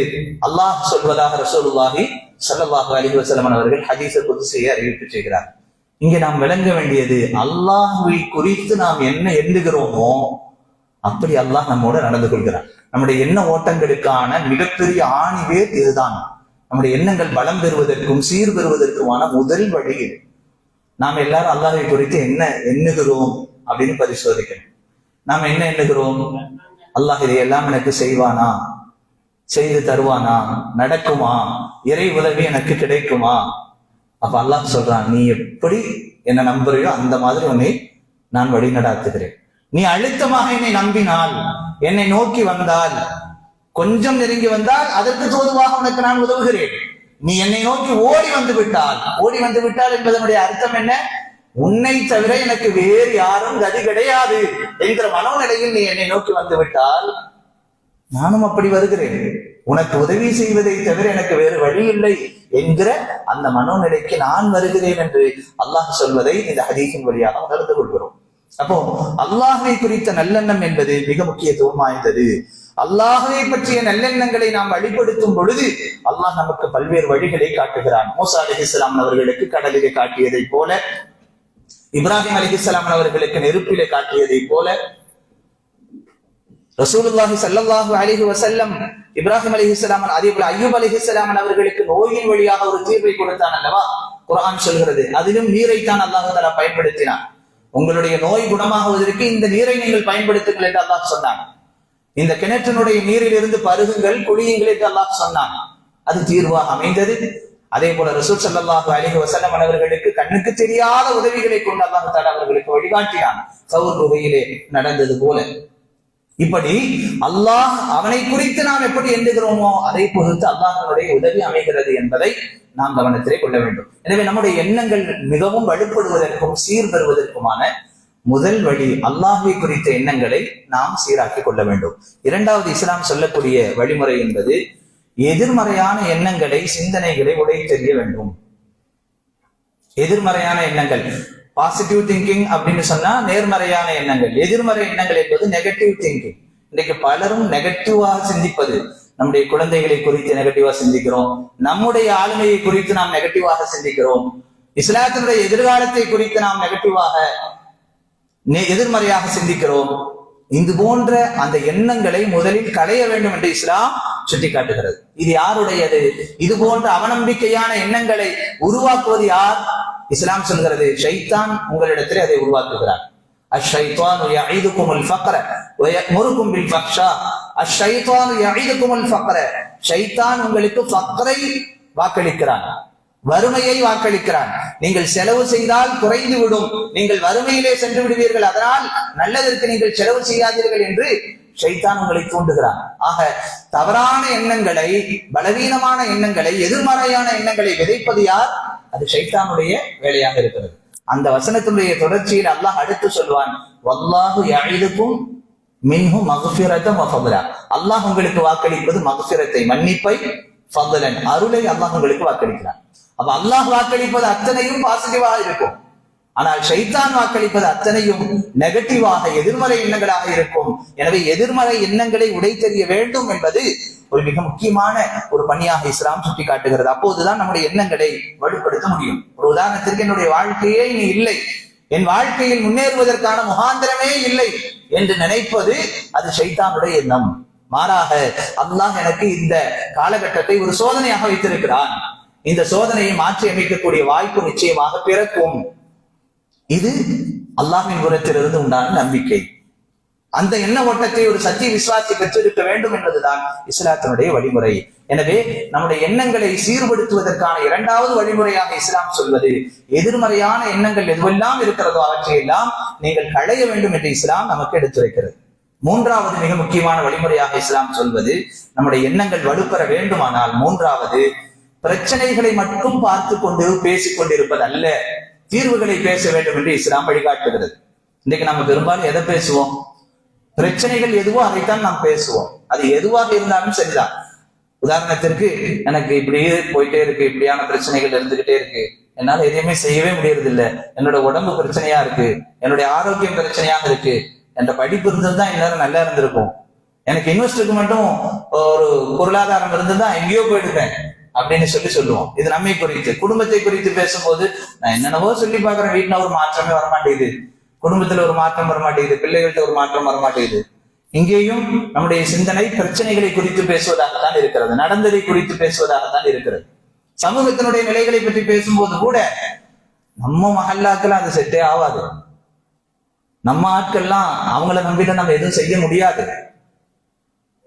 அல்லாஹ் சொல்வதாக ரசூலுல்லாஹி ஸல்லல்லாஹு அலைஹி வஸல்லம் அவர்கள் ஹதீஸுல் குத்ஸியை அறிவிப்பு செய்கிறார். இங்கே நாம் விளங்க வேண்டியது, அல்லாஹ்வை குறித்து நாம் என்ன எண்ணுகிறோமோ அப்படி அல்லாஹ் நம்மோடு நடந்து கொள்கிறான். நம்முடைய எண்ண ஓட்டங்களுக்கான மிகப்பெரிய ஆணிவேர் இதுதான். நம்முடைய எண்ணங்கள் பலம் பெறுவதற்கும் சீர் பெறுவதற்குமான முதல் வழி இது. நாம் எல்லாரும் அல்லாஹ்வை குறித்து என்ன எண்ணுகிறோம் அப்படின்னு பரிசோதிக்கணும். நாம் என்ன எண்ணுகிறோம்? அல்லாஹ் இதையெல்லாம் எனக்கு செய்வானா, செய்து தருவானா, நடக்குமா, இறை உதவி எனக்கு கிடைக்குமா? அப்ப அல்லாஹ் சொல்றான், நீ எப்படி என்ன நம்புறியோ அந்த மாதிரி உன்னை நான் வழி நடாத்துகிறேன். நீ அழுத்தமாக என்னை நம்பினால், என்னை நோக்கி வந்தால், கொஞ்சம் நெருங்கி வந்தால் அதற்கு தோதுவாக உனக்கு நான் உதவுகிறேன். நீ என்னை நோக்கி ஓடி வந்து விட்டால் என்பதனுடைய அர்த்தம் என்ன? உன்னை தவிர எனக்கு வேறு யாரும் கதி கிடையாது என்கிற மனோநிலையில் நீ என்னை நோக்கி வந்து விட்டால் நானும் அப்படி வருகிறேன். உனக்கு உதவி செய்வதை தவிர எனக்கு வேறு வழி இல்லை என்கிற அந்த மனோநிலைக்கு நான் வருகிறேன் என்று அல்லாஹ் சொல்வதை இந்த ஹதீஸின் வழியாக உணர்ந்து கொள்கிறோம். அப்போ அல்லாஹ்வை குறித்த நல்லெண்ணம் என்பது மிக முக்கியத்துவம் வாய்ந்தது. அல்லாஹ்வை பற்றிய நல்லெண்ணங்களை நாம் வழிபடுத்தும் பொழுது அல்லாஹ் நமக்கு பல்வேறு வழிகளை காட்டுகிறான். மூசா அலைஹிஸ்ஸலாம் அவர்களுக்கு கடலிலே காட்டியதை போல, இப்ராஹிம் அலைஹிஸ்ஸலாம் அவர்களுக்கு நெருப்பிலே காட்டியதை போல, ரசூலுல்லாஹி ஸல்லல்லாஹு அலைஹி வஸல்லம் இப்ராஹிம் அலைஹிஸ்ஸலாம் அதே போல அய்யூப் அலைஹிஸ்ஸலாம் அவர்களுக்கு நோயின் வழியாக ஒரு தீர்வை கொடுத்தான் அல்லவா? குர்ஆன் சொல்கிறது, அதிலும் நீரைத்தான் அல்லாஹ் தஆலா பயன்படுத்தினான். உங்களுடைய நோய் குணமாகுவதற்கு இந்த நீரை நீங்கள் பயன்படுத்துங்கள் என்று அல்லாஹ் சொன்னான். இந்த கிணற்றினுடைய நீரில் இருந்து பருகுங்கள், குளியுங்கள் என்று அல்லாஹ் சொன்னான். அது தீர்வாக அமைந்தது. அதே போல ரசூல் ஸல்லல்லாஹு அலைஹி வஸல்லம் அவர்களுக்கு கண்ணுக்கு தெரியாத உதவிகளை கொண்டு அல்லாஹ் தஆலா அவர்களுக்கு வழிகாட்டினான். சவுர் குகையிலே நடந்தது போல. இப்படி அல்லாஹ் அவனை குறித்து நாம் எப்படி எண்ணுகிறோமோ அதை பொறுத்து அல்லாஹ்வுடைய உதவி அமைகிறது என்பதை நாம் கவனத்திலே கொள்ள வேண்டும். எனவே நம்முடைய எண்ணங்கள் மிகவும் வலுப்படுவதற்கும் சீர் பெறுவதற்குமான முதல் வழி அல்லாஹ்வை குறித்த எண்ணங்களை நாம் சீராக்கிக் கொள்ள வேண்டும். இரண்டாவது இஸ்லாம் சொல்லக்கூடிய வழிமுறை என்பது எதிர்மறையான எண்ணங்களை, சிந்தனைகளை உடைத்தெறிய வேண்டும். எதிர்மறையான எண்ணங்கள், பாசிட்டிவ் திங்கிங் அப்படின்னு சொன்னா நேர்மறையான எண்ணங்கள். எதிர்மறை எண்ணங்கள் என்பது நெகட்டிவ் திங்கிங். இன்றைக்கு பலரும் நெகட்டிவாக சிந்திப்பது, நம்முடைய குழந்தைகளை குறித்து நெகட்டிவா சிந்திக்கிறோம், நம்முடைய ஆளுமையை குறித்து நாம் நெகட்டிவாக சிந்திக்கிறோம், இஸ்லாத்தினுடைய எதிர்காலத்தை குறித்து நாம் நெகட்டிவாக எதிர்மறையாக சிந்திக்கிறோம். இது போன்ற அந்த எண்ணங்களை முதலில் களைய வேண்டும் என்று இஸ்லாம் சுட்டி காட்டுகிறது. இது யாருடையது? இது போன்ற அவநம்பிக்கையான எண்ணங்களை உருவாக்குவது யார்? இஸ்லாம் சொல்கிறது, ஷைத்தான் உங்களிடத்தில் அதை உருவாக்குகிறார். அஷ்ஷைத்தானு யஈதுகுமுல் ஃபக்ர வ யஅமுருகும் பில் ஃபஹ்ஷா. அஷ்ஷைத்தானு யஈதுகுமுல் ஃபக்ர, ஷைத்தான் உங்களுக்கு ஃபக்ரை வாக்களிக்கிறான், வறுமையை வாக்களிக்கிறான். நீங்கள் செலவு செய்தால் குறைந்து விடும், நீங்கள் வறுமையிலே சென்று விடுவீர்கள், அதனால் நல்லதற்கு நீங்கள் செலவு செய்யாதீர்கள் என்று ஷைத்தான் உங்களை தூண்டுகிறான். ஆக தவறான எண்ணங்களை, பலவீனமான எண்ணங்களை, எதிர்மறையான எண்ணங்களை விதைப்பது யார்? அது ஷைத்தானுடைய வேலையாக இருக்கிறது. அந்த வசனத்தினுடைய தொடர்ச்சியில் அல்லாஹ் அடுத்து சொல்வான், வல்லாஹு யஈதுகும் மின்ஹு மக்ஃபிரத்தன் வ ஃபضلا. அல்லாஹ் உங்களுக்கு வாக்களிப்பது மக்ஃபிரத்தை, மன்னிப்பை, ஃபضலன் அருளை அல்லாஹ் உங்களுக்கு வாக்களிக்கிறான். அப்ப அல்லாஹ் வாக்களிப்பது அத்தனையும் பாசிட்டிவாக இருக்கும். ஆனால் ஷைத்தான் வாக்களிப்பது அத்தனையும் நெகட்டிவாக எதிர்மறை எண்ணங்களாக இருக்கும். எனவே எதிர்மறை எண்ணங்களை உடைத்தெறிய வேண்டும் என்பது ஒரு மிக முக்கியமான ஒரு பணியாக இஸ்லாம் சுட்டி காட்டுகிறது. அப்போதுதான் நம்முடைய எண்ணங்களை வலுப்படுத்த முடியும். ஒரு உதாரணத்திற்கு, என்னுடைய வாழ்க்கையே இனி இல்லை, என் வாழ்க்கையில் முன்னேறுவதற்கான முகாந்திரமே இல்லை என்று நினைப்பது அது ஷைத்தானுடைய எண்ணம். மாறாக அல்லாஹ் எனக்கு இந்த காலகட்டத்தை ஒரு சோதனையாக வைத்திருக்கிறான், இந்த சோதனையை மாற்றி அமைக்கக்கூடிய வாய்ப்பு நிச்சயமாக பிறக்கும். இது அல்லாஹ்வின் புறத்திலிருந்து உண்டான நம்பிக்கை. அந்த எண்ண ஓட்டத்தை ஒரு சத்திய விசுவாசி பெற்றிருக்க வேண்டும் என்பதுதான் இஸ்லாத்தினுடைய வழிமுறை. எனவே நம்முடைய எண்ணங்களை சீர்படுத்துவதற்கான இரண்டாவது வழிமுறையாக இஸ்லாம் சொல்வது, எதிர்மறையான எண்ணங்கள் எதுவெல்லாம் இருக்கிறதோ அவற்றையெல்லாம் நீங்கள் களைய வேண்டும் என்று இஸ்லாம் நமக்கு எடுத்துரைக்கிறது. மூன்றாவது மிக முக்கியமான வழிமுறையாக இஸ்லாம் சொல்வது, நம்முடைய எண்ணங்கள் வலுப்பெற வேண்டுமானால் மூன்றாவது, பிரச்சனைகளை மட்டும் பார்த்து கொண்டு பேசிக் கொண்டிருப்பது அல்ல, தீர்வுகளை பேச வேண்டும் என்று இஸ்லாம் வழிகாட்டுகிறது. இன்னைக்கு நம்ம பெரும்பாலும் எதை பேசுவோம்? பிரச்சனைகள் எதுவோ அதைத்தான் நாம் பேசுவோம். அது எதுவாக இருந்தாலும் சரிதான். உதாரணத்திற்கு, எனக்கு இப்படியே போயிட்டே இருக்கு, இப்படியான பிரச்சனைகள் இருந்துகிட்டே இருக்கு, என்னால எதையுமே செய்யவே முடியறது இல்லை, என்னோட உடம்பு பிரச்சனையா இருக்கு, என்னுடைய ஆரோக்கியம் பிரச்சனையாக இருக்கு, என்ற படிப்பு இருந்ததுதான் இந்நேரம் நல்லா இருந்திருக்கும், எனக்கு இன்வெஸ்டருக்கு மட்டும் ஒரு பொருளாதாரம் இருந்ததுதான் எங்கேயோ போயிடுவேன் அப்படின்னு சொல்லுவோம். இது நம்மை குறித்து. குடும்பத்தை குறித்து பேசும்போது, நான் என்னென்னவோ சொல்லி பாக்குறேன், வீட்டுல ஒரு மாற்றமே வரமாட்டேங்குது, குடும்பத்துல ஒரு மாற்றம் வரமாட்டேங்குது, பிள்ளைகள்கிட்ட ஒரு மாற்றம் வரமாட்டேங்குது. இங்கேயும் நம்முடைய சிந்தனை பிரச்சனைகளை குறித்து பேசுவதாகத்தான் இருக்கிறது, நடந்ததை குறித்து பேசுவதாகத்தான் இருக்கிறது. சமூகத்தினுடைய நிலைகளை பற்றி பேசும்போது கூட நம்ம மஹல்லாக்கெல்லாம் அது செட்டே ஆகாது, நம்ம ஆட்கள்லாம் அவங்கள நம்பிட்டு நம்ம எதுவும் செய்ய முடியாது.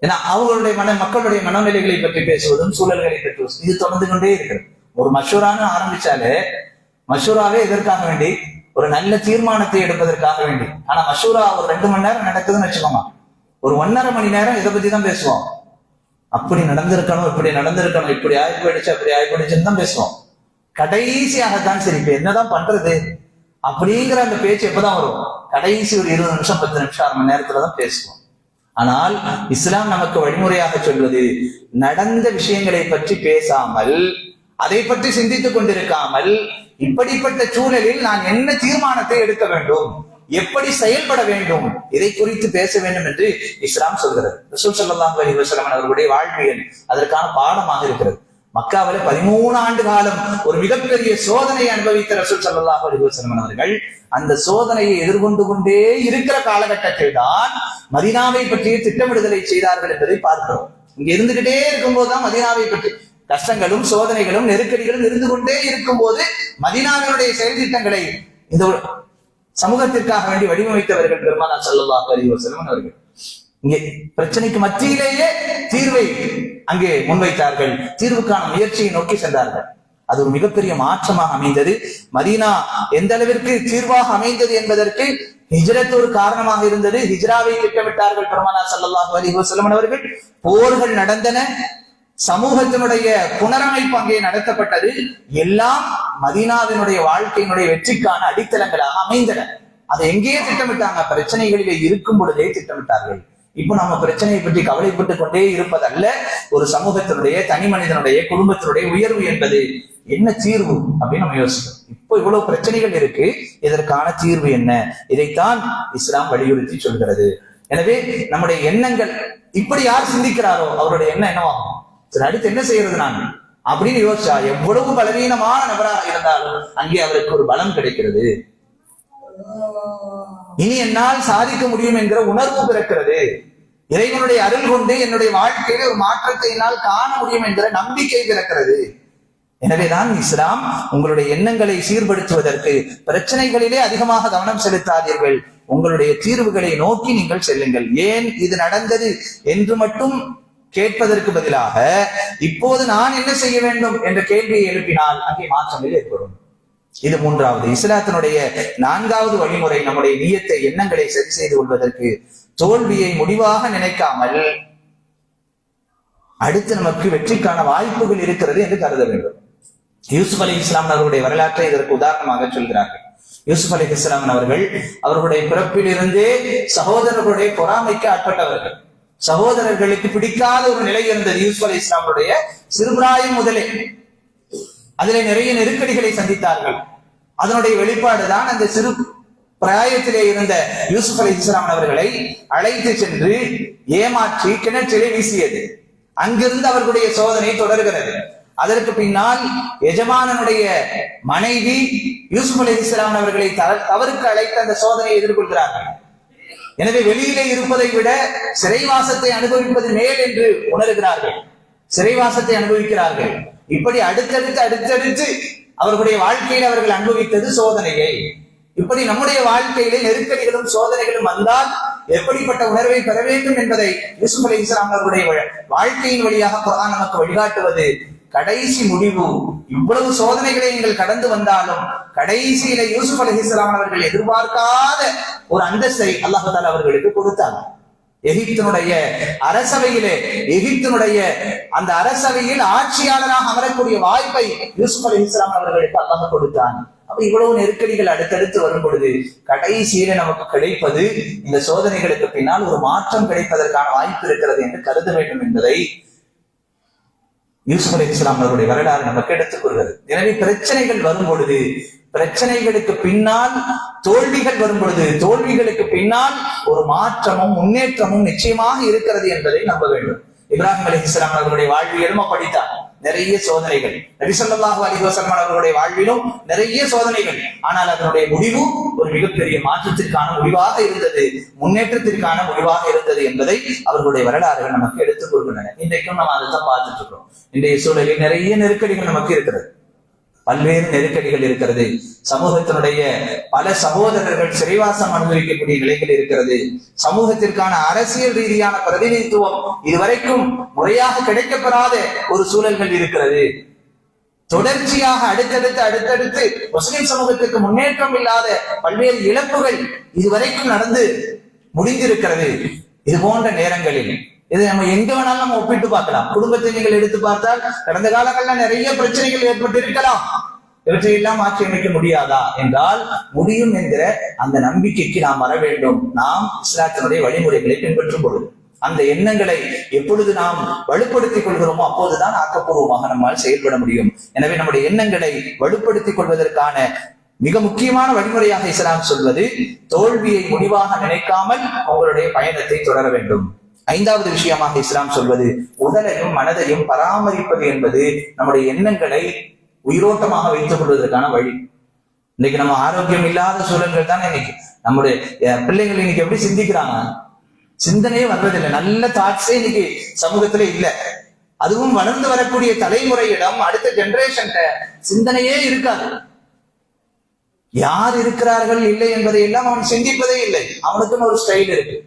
ஏன்னா அவங்களுடைய மக்களுடைய மனநிலைகளை பற்றி பேசுவதும் சூழல்களை பற்றி இது தொடர்ந்து கொண்டே இருக்கிறது. ஒரு மஷூரான்னு ஆரம்பிச்சாலே மஷூராவே எதற்காக வேண்டி? ஒரு நல்ல தீர்மானத்தை எடுப்பதற்காக வேண்டி. ஆனா மஷூரா ஒரு 2 மணி நேரம் நடக்குதுன்னு வச்சுக்கோங்க, ஒரு 1.5 மணி நேரம் இதை பத்தி தான் பேசுவோம். அப்படி நடந்திருக்கணும், இப்படி நடந்திருக்கணும், இப்படி ஆகி போயிடுச்சு, அப்படி ஆகி போயிடுச்சுன்னு தான் பேசுவோம். கடைசியாகத்தான் சரி இப்ப என்னதான் பண்றது அப்படிங்கிற அந்த பேச்சு எப்பதான் வரும்? கடைசி ஒரு 20 நிமிஷம் 10 நிமிஷம் 1/2 மணி நேரத்துலதான் பேசுவோம். ஆனால் இஸ்லாம் நமக்கு வழிமுறையாக சொல்வது, நடந்த விஷயங்களை பற்றி பேசாமல், அதை பற்றி சிந்தித்துக் கொண்டிருக்காமல், இப்படிப்பட்ட சூழலில் நான் என்ன தீர்மானத்தை எடுக்க வேண்டும், எப்படி செயல்பட வேண்டும், இதை குறித்து பேச வேண்டும் என்று இஸ்லாம் சொல்கிறது. ரசூல் ஸல்லல்லாஹு அலைஹி வஸல்லம் அவர்களுடைய வாழ்வியல் அதற்கான பாடமாக இருக்கிறது. மக்காவில 13 ஆண்டு காலம் ஒரு மிகப்பெரிய சோதனையை அனுபவித்த ரசூல் ஸல்லல்லாஹு அலைஹி வஸல்லம் அவர்கள் அந்த சோதனையை எதிர்கொண்டு கொண்டே இருக்கிற காலகட்டத்தில் தான் மதீனாவை பற்றிய திட்டமிடுதலை செய்தார்கள் என்பதை பார்க்கிறோம். இங்க இருந்துகிட்டே இருக்கும் போதுதான் மதீனாவை பற்றி கஷ்டங்களும் சோதனைகளும் நெருக்கடிகளும் இருந்து கொண்டே இருக்கும் போது மதீனாவினுடைய செயல் திட்டங்களை இந்த சமூகத்திற்காக வேண்டி வடிவமைத்தவர்கள் பெருமானார் ஸல்லல்லாஹு அலைஹி வஸல்லம் அவர்கள். இங்கே பிரச்சனைக்கு மத்தியிலேயே தீர்வை அங்கே முன்வைத்தார்கள், தீர்வுக்கான முயற்சியை நோக்கி சென்றார்கள். அது ஒரு மிகப்பெரிய மாற்றமாக அமைந்தது. மதீனா எந்த அளவிற்கு தீர்வாக அமைந்தது என்பதற்கு ஹிஜ்ரத் ஒரு காரணமாக இருந்தது. ஹிஜ்ராவை திட்டமிட்டார்கள் பெருமானார் ஸல்லல்லாஹு அலைஹி வஸல்லம் அவர்கள். போர்கள் நடந்தன, சமூகத்தினுடைய புனரமைப்பு அங்கே நடத்தப்பட்டது. எல்லாம் மதீனாவினுடைய வாழ்க்கையினுடைய வெற்றிக்கான அடித்தளங்களாக அமைந்தன. அதை எங்கேயே திட்டமிட்டாங்க? பிரச்சனைகளிலே இருக்கும் பொழுதே திட்டமிட்டார்கள். இப்போ நம்ம பிரச்சனையை பற்றி கவலைப்பட்டுக் கொண்டே இருப்பதல்ல, ஒரு சமூகத்தினுடைய, தனி மனிதனுடைய, குடும்பத்தினுடைய உயர்வு என்பது என்ன தீர்வு அப்படின்னு நம்ம யோசிக்கிறோம். இப்போ இவ்வளவு பிரச்சனைகள் இருக்கு, இதற்கான தீர்வு என்ன? இதைத்தான் இஸ்லாம் வலியுறுத்தி சொல்கிறது. எனவே நம்முடைய எண்ணங்கள் இப்படி யார் சிந்திக்கிறாரோ அவருடைய எண்ணம் என்னவாகும்? சரி, அடுத்து என்ன செய்யறது நான் அப்படின்னு யோசிச்சா எவ்வளவு பலவீனமான நபராக இருந்தாலும் அங்கே அவருக்கு ஒரு பலம் கிடைக்கிறது. இனி என்னால் சாதிக்க முடியும் என்கிற உணர்வு பிறக்கிறது. இறைவனுடைய அருள் கொண்டு என்னுடைய வாழ்க்கையில ஒரு மாற்றத்தை என்னால் காண முடியும் என்கிற நம்பிக்கை பிறக்கிறது. எனவேதான் இஸ்லாம் உங்களுடைய எண்ணங்களை சீர்படுத்துவதற்கு பிரச்சனைகளிலே அதிகமாக கவனம் செலுத்தாதீர்கள், உங்களுடைய தீர்வுகளை நோக்கி நீங்கள் செல்லுங்கள். ஏன் இது நடந்தது என்று மட்டும் கேட்பதற்கு பதிலாக இப்போது நான் என்ன செய்ய வேண்டும் என்ற கேள்வியை எழுப்பினால் அங்கே மாற்றங்கள் ஏற்படும். இது மூன்றாவது. இஸ்லாத்தினுடைய 4வது வழிமுறை நம்முடைய நியத்தை, எண்ணங்களை சரி செய்து கொள்வதற்கு தோல்வியை முடிவாக நினைக்காமல் அடுத்து நமக்கு வெற்றிக்கான வாய்ப்புகள் இருக்கிறது என்று கருத வேண்டும். யூசுப் அலைஹிஸ்ஸலாம் அவர்களுடைய வரலாற்றை இதற்கு உதாரணமாக சொல்கிறார்கள். யூசுப் அலைஹிஸ்ஸலாம் அவர்கள் அவர்களுடைய பிறப்பிலிருந்தே சகோதரர்களுடைய பொறாமைக்கு ஆட்பட்டவர்கள். சகோதரர்களுக்கு பிடிக்காத ஒரு நிலை இருந்தது யூசுப் அலைஹிஸ்ஸலாமுடைய சிறுபிராயம் முதலே. அதிலே நிறைய நெருக்கடிகளை சந்தித்தார்கள். அதனுடைய வெளிப்பாடுதான் அந்த சிறு பிராயத்திலே இருந்த யூசுப் அலைஹிஸ்ஸலாம் அவர்களை அழைத்து சென்று ஏமாற்றி கிணற்றிலே வீசியது. அங்கிருந்து அவர்களுடைய சோதனை தொடர்கிறது. அதற்கு பின்னால் எஜமானனுடைய மனைவி யூசுப் அலைஹிஸ்ஸலாம் அவர்களை தவறுக்கு அழைத்து அந்த சோதனையை எதிர்கொள்கிறார்கள். எனவே வெளியிலே இருப்பதை விட சிறைவாசத்தை அனுபவிப்பது மேல் என்று உணர்கிறார்கள், சிறைவாசத்தை அனுபவிக்கிறார்கள். இப்படி அடுத்தடுத்து அவர்களுடைய வாழ்க்கையில் அவர்கள் அனுபவித்தது சோதனையை. இப்படி நம்முடைய வாழ்க்கையிலே நெருக்கடிகளும் சோதனைகளும் வந்தால் எப்படிப்பட்ட உணர்வை பெற வேண்டும் என்பதை யூசுப் அலைஹிஸ்ஸலாம் அவர்களுடைய வாழ்க்கையின் வழியாக குர்ஆன் நமக்கு வழிகாட்டுவது. கடைசி முடிவு, இவ்வளவு சோதனைகளை நீங்கள் கடந்து வந்தாலும் கடைசியில யூசுப் அலைஹிஸ்ஸலாம் அவர்கள் எதிர்பார்க்காத ஒரு அந்தஸ்தை அல்லாஹ் தஆலா அவர்களுக்கு கொடுத்தார். எகிப்தினுடைய அரசவையிலே, எகிப்தினுடைய அந்த அரசவையில் ஆட்சியாளராக அமரக்கூடிய வாய்ப்பை யூசுப் அலைஹிஸ்ஸலாம் அவர்களுக்கு அல்லாஹ் கொடுத்தான். அப்ப இவ்வளவு நெருக்கடிகள் அடுத்தடுத்து வரும் பொழுது கடைசியில நமக்கு கிடைப்பது, இந்த சோதனைகளுக்கு பின்னால் ஒரு மாற்றம் கிடைப்பதற்கான வாய்ப்பு இருக்கிறது என்று கருத வேண்டும் என்பதை யூசுப் அலைஹிஸ்ஸலாம் அவருடைய வரலாறு நமக்கு எடுத்துக் கொள்கிறது. எனவே பிரச்சனைகள் வரும் பொழுது, பிரச்சனைகளுக்கு பின்னால் தோல்விகள் வரும் பொழுது, தோல்விகளுக்கு பின்னால் ஒரு மாற்றமும் முன்னேற்றமும் நிச்சயமாக இருக்கிறது என்பதை நம்ப வேண்டும். இப்ராஹிம் அலைஹிஸ்ஸலாம் அவர்களுடைய வாழ்வியலும் அப்படித்தான். நிறைய சோதனைகள். நபி ஸல்லல்லாஹு அலைஹி வஸல்லம் அவர்களுடைய வாழ்விலும் நிறைய சோதனைகள். ஆனால் அதனுடைய முடிவு ஒரு மிகப்பெரிய மாற்றத்திற்கான முடிவாக இருந்தது, முன்னேற்றத்திற்கான முடிவாக இருந்தது என்பதை அவர்களுடைய வரலாறுகள் நமக்கு எடுத்துக் கொள்கின்றன. இன்றைக்கும் நம்ம அதை தான் பார்த்துட்டு இருக்கோம். இன்றைய சூழலில் நிறைய நெருக்கடிகள் நமக்கு இருக்கிறது, பல்வேறு நெருக்கடிகள் இருக்கிறது. சமூகத்தினுடைய பல சகோதரர்கள் சிறைவாசம் அனுபவிக்கக்கூடிய நிலைகள் இருக்கிறது. சமூகத்திற்கான அரசியல் ரீதியான பிரதிநிதித்துவம் இதுவரைக்கும் முறையாக கிடைக்கப்பெறாத ஒரு சூழல்கள் இருக்கிறது. தொடர்ச்சியாக அடுத்தடுத்து முஸ்லிம் சமூகத்திற்கு முன்னேற்றம் இல்லாத பல்வேறு இழப்புகள் இதுவரைக்கும் நடந்து முடிந்திருக்கிறது. இது போன்ற நேரங்களில் இதை நம்ம எங்க வேணாலும் நம்ம ஒப்பிட்டு பார்க்கலாம். குடும்பத்தை நீங்கள் எடுத்து பார்த்தால் கடந்த காலங்களில் நிறைய பிரச்சனைகள் ஏற்பட்டு இருக்கலாம். இவற்றையெல்லாம் மாற்றி அமைக்க முடியாதா என்றால் முடியும் என்கிற அந்த நம்பிக்கைக்கு நாம் வர வேண்டும். நாம் இஸ்லாத்தினுடைய வழிமுறைகளை பின்பற்றும் பொழுது அந்த எண்ணங்களை எப்பொழுது நாம் வலுப்படுத்திக் கொள்கிறோமோ அப்போதுதான் ஆக்கப்பூர்வமாக நம்மால் செயல்பட முடியும். எனவே நம்முடைய எண்ணங்களை வலுப்படுத்திக் கொள்வதற்கான மிக முக்கியமான வழிமுறையாக இஸ்லாம் சொல்வது, தோல்வியை முடிவாக நினைக்காமல் உங்களுடைய பயணத்தை தொடர வேண்டும். ஐந்தாவது விஷயமாக இஸ்லாம் சொல்வது, உடலையும் மனதையும் பராமரிப்பது என்பது நம்முடைய எண்ணங்களை உயிரோட்டமாக வைத்துக் கொள்வதற்கான வழி. இன்னைக்கு நம்ம ஆரோக்கியம் இல்லாத சூழல்கள் தான் இன்னைக்கு நம்முடைய பிள்ளைகள் இன்னைக்கு எப்படி சிந்திக்கிறாங்க, சிந்தனையே வர்றதில்லை. நல்ல தாட்ஸே இன்னைக்கு சமூகத்துல இல்லை. அதுவும் வளர்ந்து வரக்கூடிய தலைமுறையிடம், அடுத்த ஜெனரேஷன் சிந்தனையே இருக்காது. யார் இருக்கிறார்கள் இல்லை என்பதை எல்லாம் அவன் சிந்திப்பதே இல்லை. அவனுக்குன்னு ஒரு ஸ்டைல் இருக்கு.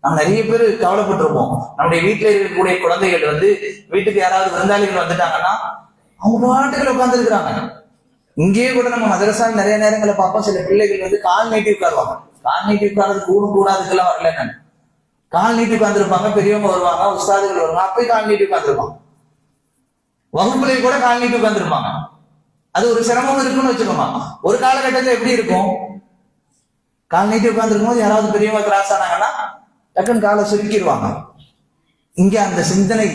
நம்ம நிறைய பேர் கவலைப்பட்டிருப்போம். நம்முடைய வீட்டுல இருக்கக்கூடிய குழந்தைகள் வீட்டுக்கு யாராவது விருந்தாளிகள் வந்துட்டாங்கன்னா அவங்க பாட்டுகள் உட்கார்ந்து இருக்கிறாங்க. இங்கேயே கூட நம்ம மதரசாவில் நிறைய நேரங்களை பார்ப்போம். சில பிள்ளைகள் கால் நீட்டி உட்காருவாங்க. கால் நீட்டி உட்கார்றது கூடாதுக்கெல்லாம் வரல. நான் கால் நீட்டி உட்கார்ந்துருப்பாங்க. பெரியவங்க வருவாங்க, உஸ்தாதுகள் வருவாங்க, அப்பயும் கால் நீட்டி உட்கார்ந்துருப்பாங்க. வகுப்புல கூட கால் நீட்டி உட்கார்ந்துருப்பாங்க. அது ஒரு சிரமம் இருக்குன்னு வச்சுக்கோமா. ஒரு காலகட்டத்தில் எப்படி இருக்கும், கால் நீட்டி உட்கார்ந்துருக்கும் போது யாராவது பெரியவங்க கிராஸ் ஆனாங்கன்னா டக்குன்னு காலை சுருக்கிடுவாங்க. இங்க அந்த சிந்தனை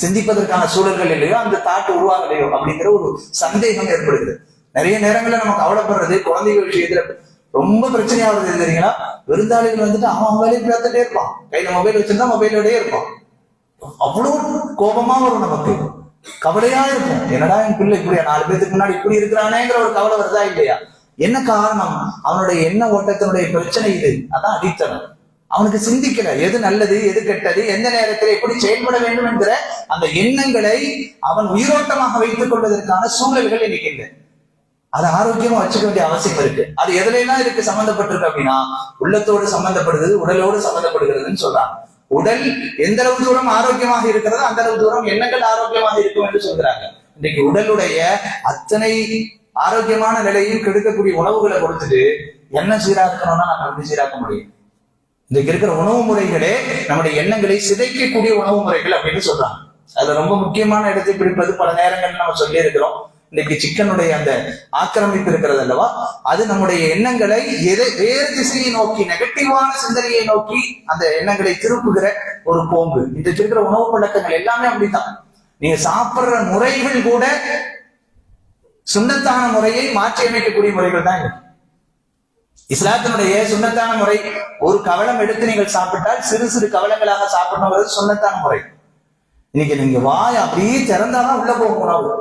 சிந்திப்பதற்கான சூழல்கள் இல்லையோ, அந்த தாட்டு உருவாகலையோ அப்படிங்கிற ஒரு சந்தேகம் ஏற்படுகிறது. நிறைய நேரங்களில் நம்ம கவலைப்படுறது குழந்தைகள் விஷயத்துல ரொம்ப பிரச்சனையாவது தெரியுங்களா. விருந்தாளிகள் அவன் வேலையை பார்த்துட்டே இருப்பான், கையில மொபைல் வச்சிருந்தா மொபைலோடயே இருப்பான். அவ்வளவு கோபமா வரும், நமக்கு கவலையா இருக்கும். என்னடா என் பிள்ளை இப்படியா, 4 பேருக்கு முன்னாடி இப்படி இருக்கிறானேங்கிற ஒரு கவலை வருதா இல்லையா? என்ன காரணம்? அவனுடைய எண்ண ஓட்டத்தினுடைய பிரச்சனை இது. அதான் அடித்தனம். அவனுக்கு சிந்திக்கல எது நல்லது எது கெட்டது, எந்த நேரத்தில் எப்படி செயல்பட வேண்டும் என்கிற அந்த எண்ணங்களை அவன் உயிரோட்டமாக வைத்துக் கொள்வதற்கான சூழல்கள் இன்னைக்கு இல்லை. அதை ஆரோக்கியமா வச்சுக்க வேண்டிய அவசியம் இருக்கு. அது எதுலாம் இருக்கு சம்பந்தப்பட்டிருக்கு அப்படின்னா, உள்ளத்தோடு சம்பந்தப்படுகிறது, உடலோடு சம்பந்தப்படுகிறதுன்னு சொல்றாங்க. உடல் எந்த அளவு தூரம் ஆரோக்கியமாக இருக்கிறதோ அந்த அளவு தூரம் எண்ணங்கள் ஆரோக்கியமாக இருக்கும் என்று சொல்கிறாங்க. இன்னைக்கு உடலுடைய அத்தனை ஆரோக்கியமான நிலையும் கெடுக்கக்கூடிய உணவுகளை கொடுத்துட்டு என்ன சீராக்கணும்னா நம்ம எப்படி சீராக்க முடியும்? இன்றைக்கு இருக்கிற உணவு முறைகளே நம்முடைய எண்ணங்களை சிதைக்கக்கூடிய உணவு முறைகள் அப்படின்னு சொல்றாங்க. அதுல ரொம்ப முக்கியமான இடத்தை பிடிப்பது பல நேரங்கள் நம்ம சொல்லி இருக்கிறோம். இன்னைக்கு சிக்கனுடைய அந்த ஆக்கிரமிப்பு இருக்கிறது அல்லவா, அது நம்முடைய எண்ணங்களை வேறு திசையை நோக்கி, நெகட்டிவான சிந்தனையை நோக்கி அந்த எண்ணங்களை திருப்புகிற ஒரு போங்கு. இன்றைக்கு இருக்கிற உணவு பழக்கங்கள் எல்லாமே அப்படித்தான். நீங்க சாப்பிடுற முறைகள் கூட சுன்னத்தான முறையை மாற்றி அமைக்கக்கூடிய முறைகள் தான் இருக்கு. இஸ்லாத்தினுடைய சுன்னத்தான முறை, ஒரு கவளம் எடுத்து நீங்கள் சாப்பிட்டால் சிறு சிறு கவளங்களாக சாப்பிடணுங்கிறது சுன்னத்தான முறை. இன்னைக்கு நீங்க வாய் அப்படியே திறந்தாதான் உள்ள போகும் உணவு.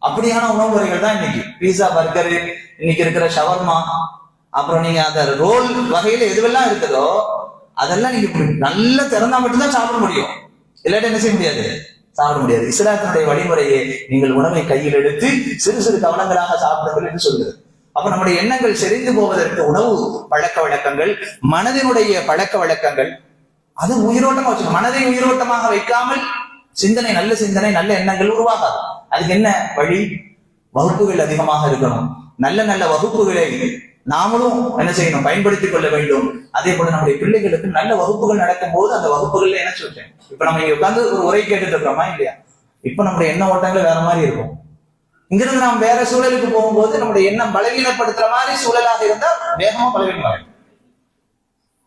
அப்படியான உணவு முறைகள் தான் இன்னைக்கு. பீஸா, பர்கரு, இன்னைக்கு இருக்கிற ஷவர்மா, அப்புறம் நீங்க அந்த ரோல் வகையில எதுவெல்லாம் இருக்குதோ அதெல்லாம் நீங்க நல்லா திறந்தா மட்டும்தான் சாப்பிட முடியும். இல்லாட்டி என்ன செய்ய முடியாது, சாப்பிட முடியாது. இஸ்லாத்தினுடைய வழிமுறையை நீங்கள் உணவை கையில் எடுத்து சிறு சிறு கவனங்களாக சாப்பிடுங்கள் என்று சொல்கிறது. அப்ப நம்முடைய எண்ணங்கள் செறிந்து போவதற்கு உணவு பழக்க வழக்கங்கள், மனதினுடைய பழக்க வழக்கங்கள், அது உயிரோட்டமா வச்சுக்கணும். மனதை உயிரோட்டமாக வைக்காமல் சிந்தனை, நல்ல எண்ணங்கள் உருவாகாது. அதுக்கு என்ன வழி? வகுப்புகள் அதிகமாக இருக்கணும். நல்ல நல்ல வகுப்புகளை நாமளும் என்ன செய்யணும், பயன்படுத்திக் கொள்ள வேண்டும். அதே போல நம்முடைய பிள்ளைகளுக்கு நல்ல வகுப்புகள் நடக்கும் போது அந்த வகுப்புகள்ல என்ன சொல்றேன், இப்ப நம்ம இங்க உட்கார்ந்து ஒரு உரை கேட்டுட்டு இருக்கிறோமா இல்லையா? இப்ப நம்முடைய எண்ண ஓட்டங்கள் வேற மாதிரி இருக்கும். இங்கிருந்து நாம் வேற சூழலுக்கு போகும்போது நம்முடைய எண்ணம் பலவீனப்படுத்துற மாதிரி சூழலாக இருந்தால் வேகமா பலவீனமாகும்.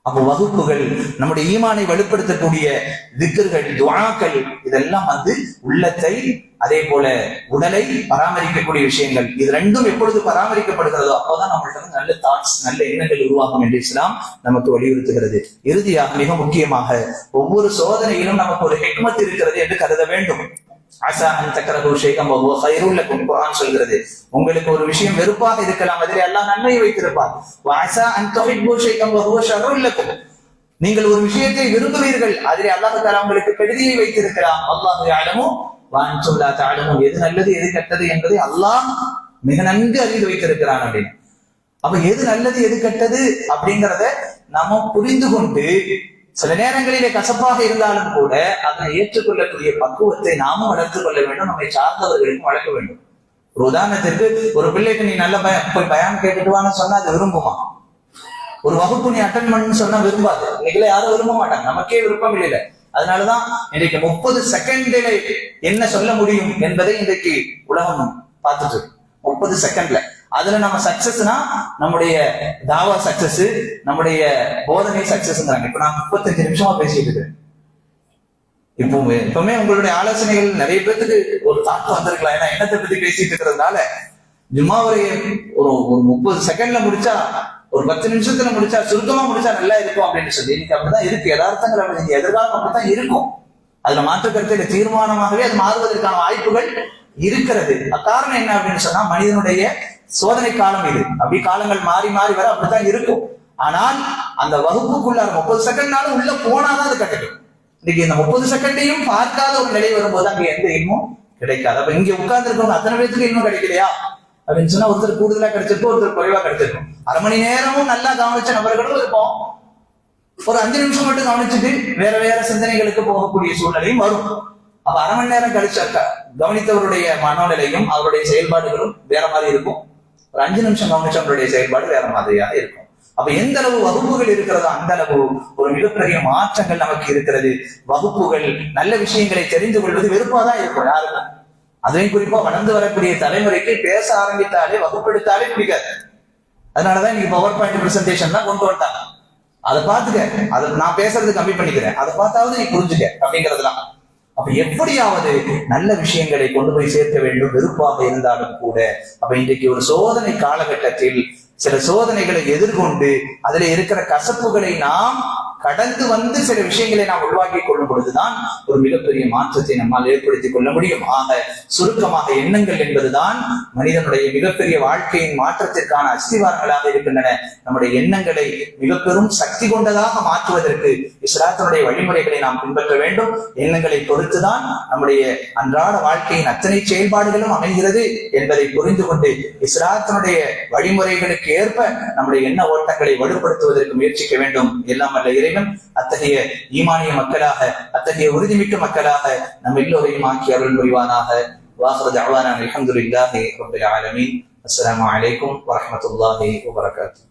அப்போ வகுப்புகள், நம்முடைய ஈமானை வலுப்படுத்தக்கூடிய திக்ர்கள், துஆக்கள், இதெல்லாம் உள்ளத்தை அதே போல உடலை பராமரிக்கக்கூடிய விஷயங்கள். இது ரெண்டும் எப்பொழுது பராமரிக்கப்படுகிறதோ அப்போதான் நம்மள்ட்ட நல்ல தாட்ஸ், நல்ல எண்ணங்கள் உருவாகும் என்று இஸ்லாம் நமக்கு வலியுறுத்துகிறது. இறுதியாக, மிக முக்கியமாக, ஒவ்வொரு சோதனையிலும் நமக்கு ஒரு ஹிக்மத் இருக்கிறது என்று கருத வேண்டும். அஸா அன் தக்ரஹு ஷைஅன் வஹுவ கைருல் லக்கும், குர்ஆன் சொல்கிறது, உங்களுக்கு ஒரு விஷயம் வெறுப்பாக இருக்கலாம், அதிலே அல்லாஹ் நன்மையை வைத்திருப்பார். வஅஸா அன் துஹிப்பு ஷைஅன் வஹுவ ஷர்ருல் லக்கும், நீங்கள் ஒரு விஷயத்தை விரும்புவீர்கள், அதிலே அல்லாஹ் தஆலா உங்களுக்கு கெடுதியை வைத்திருக்கிறார். அல்லாஹ் யஅலமு வ அன்தும் லா தஅலமூன், எது நல்லது எது கெட்டது என்பதை அல்லாஹ் மிக நன்கு அறிந்து வைத்திருக்கிறான் அப்படின்னு. அப்ப எது நல்லது எது கெட்டது அப்படிங்கிறத நாம புரிந்து கொண்டு, சில நேரங்களிலே கசப்பாக இருந்தாலும் கூட அதனை ஏற்றுக்கொள்ளக்கூடிய பக்குவத்தை நாமும் வளர்த்துக் கொள்ள வேண்டும், நம்மை சார்ந்தவர்களுக்கும் வளர்க்க வேண்டும். ஒரு உதாரணத்திற்கு, ஒரு பிள்ளைக்கு நீ நல்ல போய் பயான் கேட்டுட்டுவான்னு சொன்னா அது விரும்புமா? ஒரு வகுப்பு நீ அட்டன் பண்ணு சொன்னா விரும்பாது. இன்னைக்குல யாரும் விரும்ப மாட்டாங்க, நமக்கே விருப்பம் இல்லை. அதனாலதான் இன்றைக்கு 30 செகண்டில என்ன சொல்ல முடியும் என்பதை இன்றைக்கு உலகம் பார்த்துட்டு 30 செகண்ட்ல. அதுல நம்ம சக்சஸ்னா நம்முடைய தாவா சக்சஸ், நம்முடைய போதனை சக்சஸ்ங்கிறாங்க. இப்ப நான் 35 நிமிஷமா பேசிட்டு இருக்கேன். இப்பவுமே உங்களுடைய ஆலோசனைகள் நிறைய பேருக்கு ஒரு தாக்கம் வந்திருக்கலாம். ஏன்னா எண்ணத்தை பத்தி பேசிட்டு இருக்கிறதுனால ஜும்மா ஒரு 30 செகண்ட்ல முடிச்சா, ஒரு 10 நிமிஷத்துல முடிச்சா, சுருக்கமா முடிச்சா நல்லா இருக்கும் அப்படின்னு சொல்லி இன்னைக்கு அப்படிதான் இருக்கு. யதார்த்தங்கள் அப்படி, எதிர்காலம் அப்படித்தான் இருக்கும். அதுல மாற்று கருத்து தீர்மானமாகவே அது மாறுவதற்கான வாய்ப்புகள் இருக்கிறது. அக்காரணம் என்ன அப்படின்னு சொன்னா, மனிதனுடைய சோதனை காலம் இது. அப்படி காலங்கள் மாறி மாறி வர அப்படித்தான் இருக்கும். ஆனால் அந்த வகுப்புக்குள்ள 30 செகண்ட்னாலும் உள்ள போனாதான் அது கிடைக்கும். இன்னைக்கு இந்த 30 செகண்டையும் பார்க்காத ஒரு நிலை வரும்போது அங்க எந்த இன்னும் கிடைக்காது. அப்ப இங்க உட்கார்ந்து இருக்கவங்க அத்தனை பேருக்கு இன்னும் கிடைக்கலையா அப்படின்னு சொன்னா, ஒருத்தர் கூடுதலா கிடைச்சிருக்கும், ஒருத்தர் குறைவா கிடைச்சிருக்கும். அரை மணி நேரமும் நல்லா கவனிச்ச நபர்களும் இருப்போம். ஒரு 5 நிமிஷம் மட்டும் கவனிச்சுட்டு வேற வேற சிந்தனைகளுக்கு போகக்கூடிய சூழ்நிலையும் வரும். அப்ப அரை மணி நேரம் கழிச்சாக்கா கவனித்தவருடைய மனோநிலையும் அவருடைய செயல்பாடுகளும் வேற மாதிரி இருக்கும். ஒரு 5 நிமிஷம் கவனிச்சவருடைய செயல்பாடு வேற மாதிரியாக இருக்கும். அப்ப எந்த அளவு வகுப்புகள் இருக்கிறதோ அந்த அளவு ஒரு மிகப்பெரிய மாற்றங்கள் நமக்கு இருக்கிறது. வகுப்புகள், நல்ல விஷயங்களை தெரிந்து கொள்வது வெறுப்பாதான் இருக்கும் யாருக்கும். அதையும் குறிப்பா வளர்ந்து வரக்கூடிய தலைமுறைக்கு பேச ஆரம்பித்தாலே, வகுப்பெடுத்தாலே பிடிக்காது. அதனாலதான் இன்னைக்கு பவர் பாயிண்ட் பிரசன்டேஷன் தான் கொண்டு வந்தாங்க. அதை பார்த்துக்க, அதை நான் பேசுறது கம்மி பண்ணிக்கிறேன், அதை பார்த்தாவது நீ புரிஞ்சுக்க அப்படிங்கிறதுலாம். அப்ப எப்படியாவது நல்ல விஷயங்களை கொண்டு போய் சேர்க்க வேண்டும், வெறுப்பாக இருந்தாலும் கூட. அப்ப இன்றைக்கு ஒரு சோதனை காலகட்டத்தில் சில சோதனைகளை எதிர்கொண்டு அதுல இருக்கிற கசப்புகளை நாம் கடந்து வந்து சில விஷயங்களை நாம் உருவாக்கி கொள்ளும் பொழுதுதான் ஒரு மிகப்பெரிய மாற்றத்தை நம்மால் ஏற்படுத்திக் கொள்ள முடியும். ஆக சுருக்கமாக, எண்ணங்கள் என்பதுதான் மனிதனுடைய மிகப்பெரிய வாழ்க்கையின் மாற்றத்திற்கான அஸ்திவாரங்களாக இருக்கின்றன. நம்முடைய எண்ணங்களை மிக பெரும் சக்தி கொண்டதாக மாற்றுவதற்கு இஸ்லாத்தினுடைய வழிமுறைகளை நாம் பின்பற்ற வேண்டும். எண்ணங்களை பொறுத்துதான் நம்முடைய அன்றாட வாழ்க்கையின் அத்தனை செயல்பாடுகளும் அமைகிறது என்பதை புரிந்து கொண்டு இஸ்லாத்தினுடைய வழிமுறைகளுக்கு ஏற்ப நம்முடைய எண்ண ஓட்டங்களை வலுப்படுத்துவதற்கு முயற்சிக்க வேண்டும். எல்லாம் வல்ல இறைவன் அத்தகைய ஈமானிய மக்களாக, அத்தகைய உறுதிமிக்க மக்களாக நம் எல்லோரையும் ஆக்கி அருள் புரிவானாக. வாஹிரு தஅவானா அல்ஹம்துலில்லாஹி ரப்பில் ஆலமீன். அஸ்ஸலாமு அலைக்கும் வரஹ்மத்துல்லாஹி வபரகாத்துஹு.